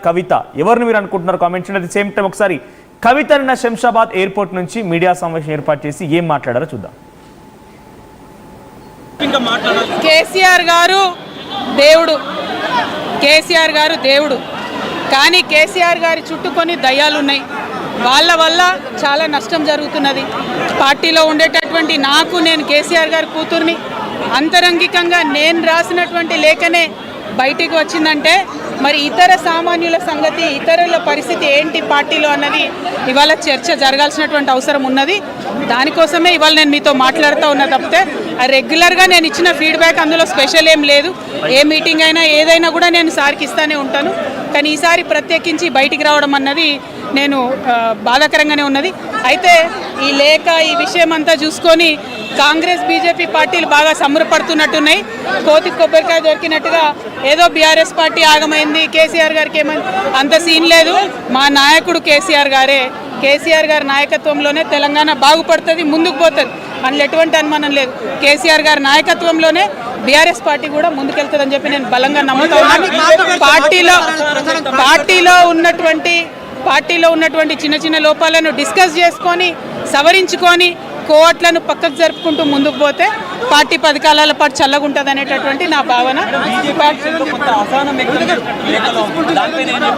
కవిత ఎవరిని మీరు అనుకుంటున్నారు కామెంట్ చేయండి. అట్ ది సేమ్ టైం ఒకసారి కవిత నిన్న శంషాబాద్ ఎయిర్పోర్ట్ నుంచి మీడియా సమావేశం ఏర్పాటు చేసి ఏం మాట్లాడారో చూద్దాం. కేసీఆర్ గారు దేవుడు, కేసీఆర్ గారు దేవుడు. కానీ కేసీఆర్ గారి చుట్టూ కొన్ని దయ్యాలు ఉన్నాయి. వాళ్ళ వల్ల చాలా నష్టం జరుగుతున్నది. పార్టీలో ఉండేటటువంటి నేను కేసీఆర్ గారి కూతుర్ని అంతరంగికంగా నేను రాసినటువంటి లేఖనే బయటికి వచ్చిందంటే మరి ఇతర సామాన్యుల సంగతి, ఇతరుల పరిస్థితి ఏంటి పార్టీలో అన్నది ఇవాళ చర్చ జరగాల్సినటువంటి అవసరం ఉన్నది. దానికోసమే ఇవాళ నేను మీతో మాట్లాడుతూ ఉన్నా తప్పితే రెగ్యులర్గా నేను ఇచ్చిన ఫీడ్బ్యాక్ అందులో స్పెషల్ ఏం లేదు. ఏ మీటింగ్ అయినా ఏదైనా కూడా నేను సార్కి ఇస్తానే ఉంటాను. కానీ ఈసారి ప్రత్యేకించి బయటికి రావడం అన్నది నేను బాధాకరంగానే ఉన్నది. అయితే ఈ లేఖ ఈ విషయం అంతా చూసుకొని కాంగ్రెస్ బీజేపీ పార్టీలు బాగా సంబరపడుతున్నట్టున్నాయి. కోతి కొబ్బరికాయ దొరికినట్టుగా ఏదో బీఆర్ఎస్ పార్టీ ఆగమైంది, కేసీఆర్ గారికి ఏమైంది, అంత సీన్ లేదు. మా నాయకుడు కేసీఆర్ గారే. కేసీఆర్ గారి నాయకత్వంలోనే తెలంగాణ బాగుపడుతుంది, ముందుకు పోతుంది. అందులో ఎటువంటి అనుమానం లేదు. కేసీఆర్ గారి నాయకత్వంలోనే బీఆర్ఎస్ పార్టీ కూడా ముందుకెళ్తుందని చెప్పి నేను బలంగా నమ్ముతా ఉన్నాను. పార్టీలో ఉన్నటువంటి చిన్న చిన్న లోపాలను డిస్కస్ చేసుకొని సవరించుకొని కోవట్లను పక్కకు జరుపుకుంటూ ముందుకు పోతే పార్టీ 10 కాలాల పాటు చల్లగుంటుంది అనేటటువంటి నా భావన.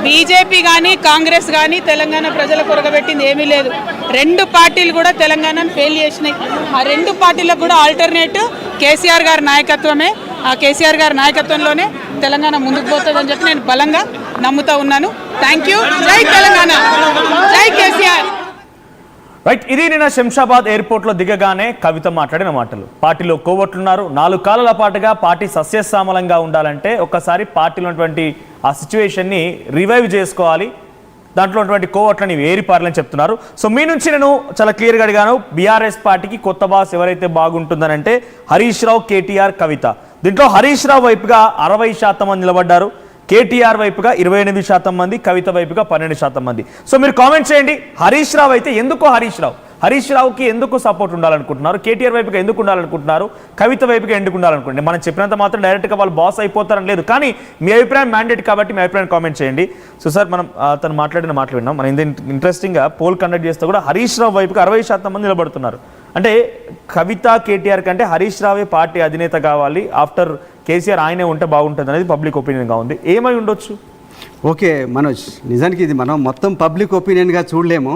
బీజేపీ కానీ కాంగ్రెస్ కానీ తెలంగాణ ప్రజల కొరగబెట్టింది ఏమీ లేదు. 2 పార్టీలు కూడా తెలంగాణను ఫెయిల్ చేసినాయి. ఆ 2 పార్టీలకు కూడా ఆల్టర్నేటివ్ కేసీఆర్ గారి నాయకత్వమే. ఆ కేసీఆర్ గారి నాయకత్వంలోనే తెలంగాణ ముందుకు పోతుందని చెప్పి నేను బలంగా నమ్ముతా ఉన్నాను. Thank you. జై తెలంగాణ, జై కేసీఆర్. రైట్, ఇది నిన్న శంషాబాద్ ఎయిర్పోర్ట్లో దిగగానే కవిత మాట్లాడిన మాటలు. పార్టీలో కోవట్లున్నారు. 4 కాలాల పాటుగా పార్టీ సస్యశ్యామలంగా ఉండాలంటే ఒక్కసారి పార్టీలో ఉన్నటువంటి ఆ సిచ్యువేషన్ని రివైవ్ చేసుకోవాలి, దాంట్లో ఉన్నటువంటి కోవట్లని ఏరిపారాలని చెప్తున్నారు. సో మీ నుంచి నేను చాలా క్లియర్గా అడిగాను, బీఆర్ఎస్ పార్టీకి కొత్త బాస్ ఎవరైతే బాగుంటుందని అంటే హరీష్ రావు, కేటీఆర్, కవిత. దీంట్లో హరీష్ రావు వైపుగా 60% మంది నిలబడ్డారు, కేటీఆర్ వైపుగా 28% మంది, కవిత వైపుగా 12% మంది. సో మీరు కామెంట్ చేయండి. హరీష్ రావు అయితే ఎందుకు హరీష్ రావుకి ఎందుకు సపోర్ట్ ఉండాలనుకుంటున్నారు, కేటీఆర్ వైపుగా ఎందుకు ఉండాలనుకుంటున్నారు, కవిత వైపుగా ఎందుకు ఉండాలనుకుంటున్నారు? మనం చెప్పినంత మాత్రం డైరెక్ట్గా వాళ్ళు బాస్ అయిపోతారని లేదు. కానీ మీ అభిప్రాయం మ్యాండేట్ కాబట్టి మీ అభిప్రాయం కామెంట్ చేయండి. సో సార్, మనం తను మాట్లాడిన మాటలు విన్నాం. మనం ఇంట్రెస్టింగ్గా పోల్ కండక్ట్ చేస్తే కూడా హరీష్ రావు వైపుగా 60% మంది నిలబడుతున్నారు. అంటే కవిత, కేటీఆర్ కంటే హరీష్ రావే పార్టీ అధినేత కావాలి, ఆఫ్టర్ కేసీఆర్ ఆయనే ఉంటే బాగుంటుంది అనేది పబ్లిక్ ఒపీనియన్గా ఉంది. ఏమై ఉండొచ్చు? ఓకే మనోజ్, నిజానికి ఇది మనం మొత్తం పబ్లిక్ ఒపీనియన్గా చూడలేము.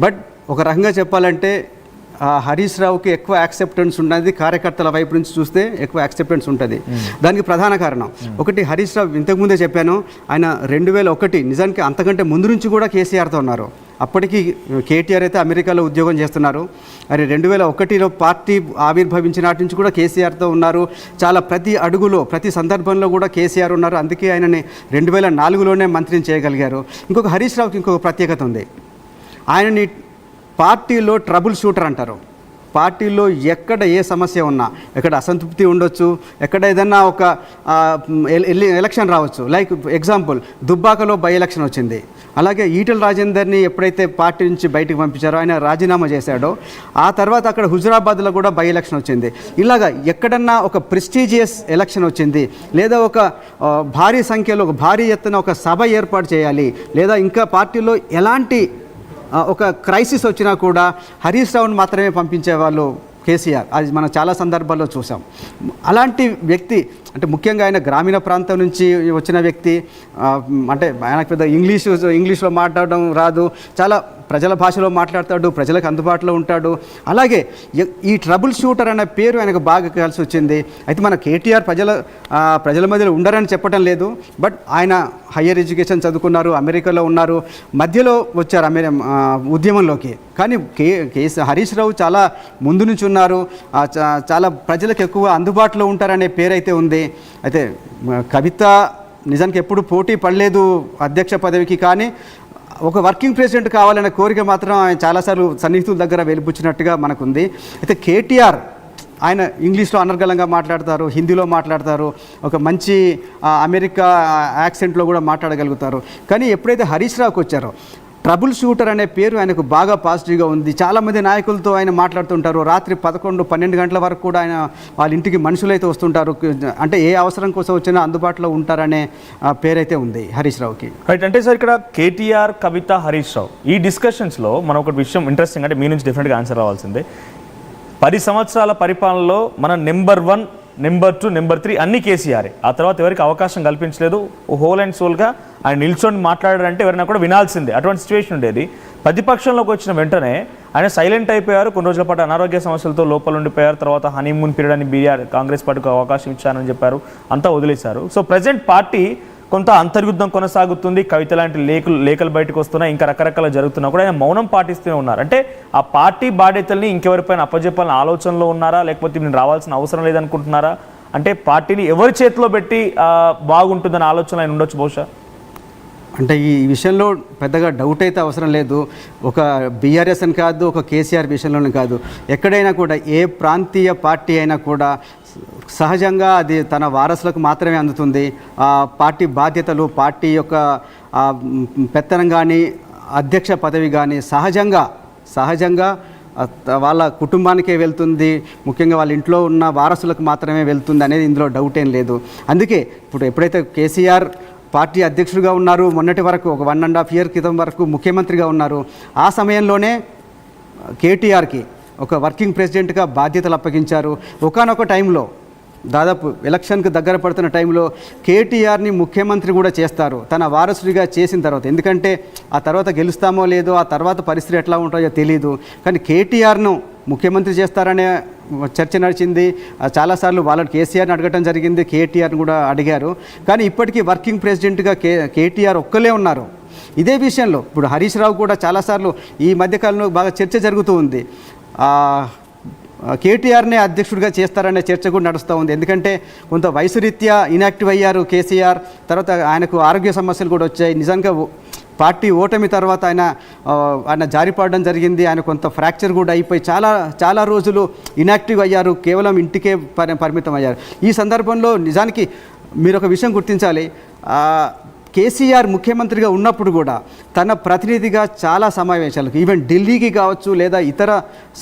బట్ ఒక రకంగా చెప్పాలంటే హరీష్ రావుకి ఎక్కువ యాక్సెప్టెన్స్ ఉన్నది, కార్యకర్తల వైపు నుంచి చూస్తే ఎక్కువ యాక్సెప్టెన్స్ ఉంటుంది. దానికి ప్రధాన కారణం ఒకటి, హరీష్ రావు ఇంతకుముందే చెప్పాను, ఆయన 2001 నిజానికి అంతకంటే ముందు నుంచి కూడా కేసీఆర్తో ఉన్నారు. అప్పటికి కేటీఆర్ అయితే అమెరికాలో ఉద్యోగం చేస్తున్నారు. మరి 2001లో పార్టీ ఆవిర్భవించిన నాటి నుంచి కూడా కేసీఆర్తో ఉన్నారు. చాలా ప్రతి అడుగులో ప్రతి సందర్భంలో కూడా కేసీఆర్ ఉన్నారు. అందుకే ఆయనని 2004లోనే మంత్రిని చేయగలిగారు. ఇంకొక హరీష్ రావుకి ఇంకొక ప్రత్యేకత ఉంది. ఆయనని పార్టీలో ట్రబుల్ షూటర్ అంటారు. పార్టీలో ఎక్కడ ఏ సమస్య ఉన్నా, ఎక్కడ అసంతృప్తి ఉండొచ్చు, ఎక్కడ ఏదన్నా ఒక ఎలక్షన్ రావచ్చు. లైక్ ఎగ్జాంపుల్, దుబ్బాకలో బై ఎలక్షన్ వచ్చింది. అలాగే ఈటెల రాజేందర్ని ఎప్పుడైతే పార్టీ నుంచి బయటకు పంపించారో, ఆయన రాజీనామా చేశాడో, ఆ తర్వాత అక్కడ హుజురాబాద్లో కూడా బై ఎలక్షన్ వచ్చింది. ఇలాగా ఎక్కడన్నా ఒక ప్రెస్టీజియస్ ఎలక్షన్ వచ్చింది, లేదా ఒక భారీ సంఖ్యలో ఒక భారీ ఎత్తున ఒక సభ ఏర్పాటు చేయాలి, లేదా ఇంకా పార్టీలో ఎలాంటి ఒక క్రైసిస్ వచ్చినా కూడా హరీష్ రావుని మాత్రమే పంపించేవాళ్ళు కేసీఆర్. అది మనం చాలా సందర్భాల్లో చూసాం. అలాంటి వ్యక్తి అంటే ముఖ్యంగా ఆయన గ్రామీణ ప్రాంతం నుంచి వచ్చిన వ్యక్తి. అంటే ఆయనకు పెద్ద ఇంగ్లీష్లో మాట్లాడడం రాదు, చాలా ప్రజల భాషలో మాట్లాడతాడు, ప్రజలకు అందుబాటులో ఉంటాడు. అలాగే ఈ ట్రబుల్ షూటర్ అనే పేరు ఆయనకు బాగా కలిసి వచ్చింది. అయితే మన కేటీఆర్ ప్రజల మధ్యలో ఉండరని చెప్పడం లేదు. బట్ ఆయన హయ్యర్ ఎడ్యుకేషన్ చదువుకున్నారు, అమెరికాలో ఉన్నారు, మధ్యలో వచ్చారు ఉద్యమంలోకి. కానీ హరీష్ రావు చాలా ముందు నుంచి ఉన్నారు, చాలా ప్రజలకు ఎక్కువ అందుబాటులో ఉంటారనే పేరైతే ఉంది. అయితే కవిత నిజానికి ఎప్పుడు పోటీ పడలేదు అధ్యక్ష పదవికి, కానీ ఒక వర్కింగ్ ప్రెసిడెంట్ కావాలనే కోరిక మాత్రం ఆయన చాలాసార్లు సన్నిహితుల దగ్గర వెలిపుచ్చినట్టుగా మనకుంది. అయితే కేటీఆర్ ఆయన ఇంగ్లీష్లో అనర్గళంగా మాట్లాడతారు, హిందీలో మాట్లాడతారు, ఒక మంచి అమెరికా యాక్సెంట్లో కూడా మాట్లాడగలుగుతారు. కానీ ఎప్పుడైతే హరీష్ రావుకి వచ్చారో ట్రబుల్ షూటర్ అనే పేరు ఆయనకు బాగా పాజిటివ్గా ఉంది. చాలామంది నాయకులతో ఆయన మాట్లాడుతుంటారు. రాత్రి 11-12 గంటల వరకు కూడా ఆయన వాళ్ళ ఇంటికి మనుషులైతే వస్తుంటారు. అంటే ఏ అవసరం కోసం వచ్చినా అందుబాటులో ఉంటారనే పేరైతే ఉంది హరీష్ రావుకి. రైట్. అంటే సార్ ఇక్కడ కేటీఆర్, కవిత, హరీష్ రావు ఈ డిస్కషన్స్లో మనం ఒక విషయం ఇంట్రెస్టింగ్, అంటే మీ నుంచి డెఫినెట్గా ఆన్సర్ రావాల్సిందే. 10 సంవత్సరాల పరిపాలనలో మన నెంబర్ 1, నెంబర్ 2, నెంబర్ 3 అన్ని కేసీఆర్. ఆ తర్వాత ఎవరికి అవకాశం కల్పించలేదు. హోల్ అండ్ సోల్గా ఆయన నిల్చొని మాట్లాడారంటే ఎవరైనా కూడా వినాల్సిందే. అటువంటి సిచ్యువేషన్ ఉండేది. ప్రతిపక్షంలోకి వచ్చిన వెంటనే ఆయన సైలెంట్ అయిపోయారు. కొన్ని రోజుల పాటు అనారోగ్య సమస్యలతో లోపల ఉండిపోయారు. తర్వాత హనీమూన్ పీరియడ్ అని కాంగ్రెస్ పార్టీకి అవకాశం ఇచ్చానని చెప్పారు. అంతా వదిలేశారు. సో ప్రజెంట్ పార్టీ కొంత అంతర్యుద్ధం కొనసాగుతుంది. కవిత లాంటి లేఖలు బయటకు వస్తున్నాయి. ఇంకా రకరకాల జరుగుతున్నా కూడా ఆయన మౌనం పాటిస్తూనే ఉన్నారు. అంటే ఆ పార్టీ బాధ్యతల్ని ఇంకెవరిపైన అప్పజెప్పాలని ఆలోచనలో ఉన్నారా, లేకపోతే నేను రావాల్సిన అవసరం లేదనుకుంటున్నారా? అంటే పార్టీని ఎవరి చేతిలో పెట్టి బాగుంటుందని ఆలోచన ఆయన ఉండొచ్చు బహుశా. అంటే ఈ విషయంలో పెద్దగా డౌట్ అయితే అవసరం లేదు. ఒక బీఆర్ఎస్ అని కాదు, ఒక కేసీఆర్ విషయంలోనే కాదు, ఎక్కడైనా కూడా ఏ ప్రాంతీయ పార్టీ అయినా కూడా సహజంగా అది తన వారసులకు మాత్రమే అందుతుంది. ఆ పార్టీ బాధ్యతలు, పార్టీ యొక్క పెత్తనం కానీ, అధ్యక్ష పదవి కానీ సహజంగా వాళ్ళ కుటుంబానికే వెళ్తుంది. ముఖ్యంగా వాళ్ళ ఇంట్లో ఉన్న వారసులకు మాత్రమే వెళ్తుంది అనేది ఇందులో డౌట్ ఏం లేదు. అందుకే ఇప్పుడు ఎప్పుడైతే కేసీఆర్ పార్టీ అధ్యక్షుడిగా ఉన్నారు, మొన్నటి వరకు ఒక 1.5 year క్రితం వరకు ముఖ్యమంత్రిగా ఉన్నారు. ఆ సమయంలోనే కేటీఆర్కి ఒక వర్కింగ్ ప్రెసిడెంట్గా బాధ్యతలు అప్పగించారు. ఒకానొక టైంలో దాదాపు ఎలక్షన్కి దగ్గర పడుతున్న టైంలో కేటీఆర్ని ముఖ్యమంత్రి కూడా చేస్తారు తన వారసుడిగా చేసిన తర్వాత. ఎందుకంటే ఆ తర్వాత గెలుస్తామో లేదో, ఆ తర్వాత పరిస్థితి ఎట్లా ఉంటాయో తెలియదు. కానీ కేటీఆర్ను ముఖ్యమంత్రి చేస్తారనే చర్చ నడిచింది. చాలాసార్లు వాళ్ళని కేసీఆర్ని అడగటం జరిగింది, కేటీఆర్ని కూడా అడిగారు. కానీ ఇప్పటికీ వర్కింగ్ ప్రెసిడెంట్గా కేటీఆర్ ఒక్కలే ఉన్నారు. ఇదే విషయంలో ఇప్పుడు హరీష్ రావు కూడా చాలాసార్లు ఈ మధ్యకాలంలో బాగా చర్చ జరుగుతూ ఉంది. కేటీఆర్నే అధ్యక్షుడిగా చేస్తారనే చర్చ కూడా నడుస్తూ ఉంది. ఎందుకంటే కొంత వయసు రీత్యా ఇన్యాక్టివ్ అయ్యారు కేసీఆర్. తర్వాత ఆయనకు ఆరోగ్య సమస్యలు కూడా వచ్చాయి. నిజంగా పార్టీ ఓటమి తర్వాత ఆయన జారిపడడం జరిగింది. ఆయన కొంత ఫ్రాక్చర్ కూడా అయిపోయి చాలా రోజులు ఇన్యాక్టివ్ అయ్యారు. కేవలం ఇంటికే పరిమితం అయ్యారు. ఈ సందర్భంలో నిజానికి మీరు ఒక విషయం గుర్తించాలి. కేసీఆర్ ముఖ్యమంత్రిగా ఉన్నప్పుడు కూడా తన ప్రతినిధిగా చాలా సమావేశాలకు, ఈవెన్ ఢిల్లీకి కావచ్చు లేదా ఇతర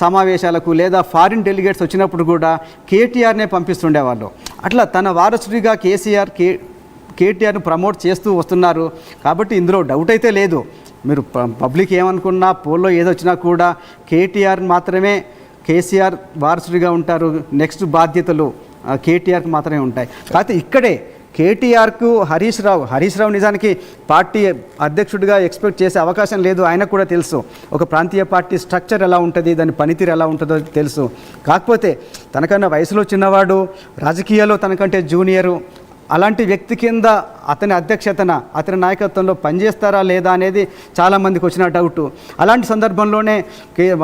సమావేశాలకు లేదా ఫారిన్ డెలిగేట్స్ వచ్చినప్పుడు కూడా కేటీఆర్నే పంపిస్తుండేవాళ్ళు. అట్లా తన వారసుడిగా కేటీఆర్ను ప్రమోట్ చేస్తూ వస్తున్నారు. కాబట్టి ఇందులో డౌట్ అయితే లేదు. మీరు పబ్లిక్ ఏమనుకున్నా, పోల్లో ఏదొచ్చినా కూడా కేటీఆర్ మాత్రమే కేసీఆర్ వారసుడిగా ఉంటారు. నెక్స్ట్ బాధ్యతలు కేటీఆర్కి మాత్రమే ఉంటాయి. కాకపోతే ఇక్కడే కేటీఆర్కు హరీష్ రావు నిజానికి పార్టీ అధ్యక్షుడిగా ఎక్స్పెక్ట్ చేసే అవకాశం లేదు. ఆయనకు కూడా తెలుసు ఒక ప్రాంతీయ పార్టీ స్ట్రక్చర్ ఎలా ఉంటుంది, దాని పనితీరు ఎలా ఉంటుందో తెలుసు. కాకపోతే తనకన్నా వయసులో చిన్నవాడు, రాజకీయాల్లో తనకంటే జూనియరు, అలాంటి వ్యక్తి కింద అతని అధ్యక్షతన, అతని నాయకత్వంలో పనిచేస్తారా లేదా అనేది చాలామందికి వచ్చిన డౌటు. అలాంటి సందర్భంలోనే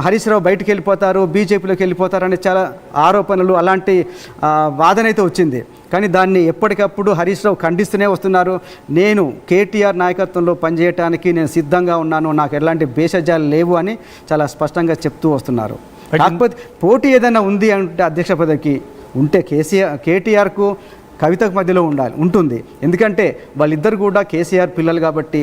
హరీష్ రావు బయటికి వెళ్ళిపోతారు, బీజేపీలోకి వెళ్ళిపోతారనే చాలా ఆరోపణలు, అలాంటి వాదన అయితే వచ్చింది. కానీ దాన్ని ఎప్పటికప్పుడు హరీష్ రావు ఖండిస్తూనే వస్తున్నారు. నేను కేటీఆర్ నాయకత్వంలో పనిచేయడానికి నేను సిద్ధంగా ఉన్నాను, నాకు ఎలాంటి భేషజాలు లేవు అని చాలా స్పష్టంగా చెప్తూ వస్తున్నారు. కాకపోతే పోటీ ఏదైనా ఉంది అంటే అధ్యక్ష పదవికి ఉంటే కేటీఆర్కు కవితకు మధ్యలో ఉంటుంది. ఎందుకంటే వాళ్ళిద్దరు కూడా కేసీఆర్ పిల్లలు కాబట్టి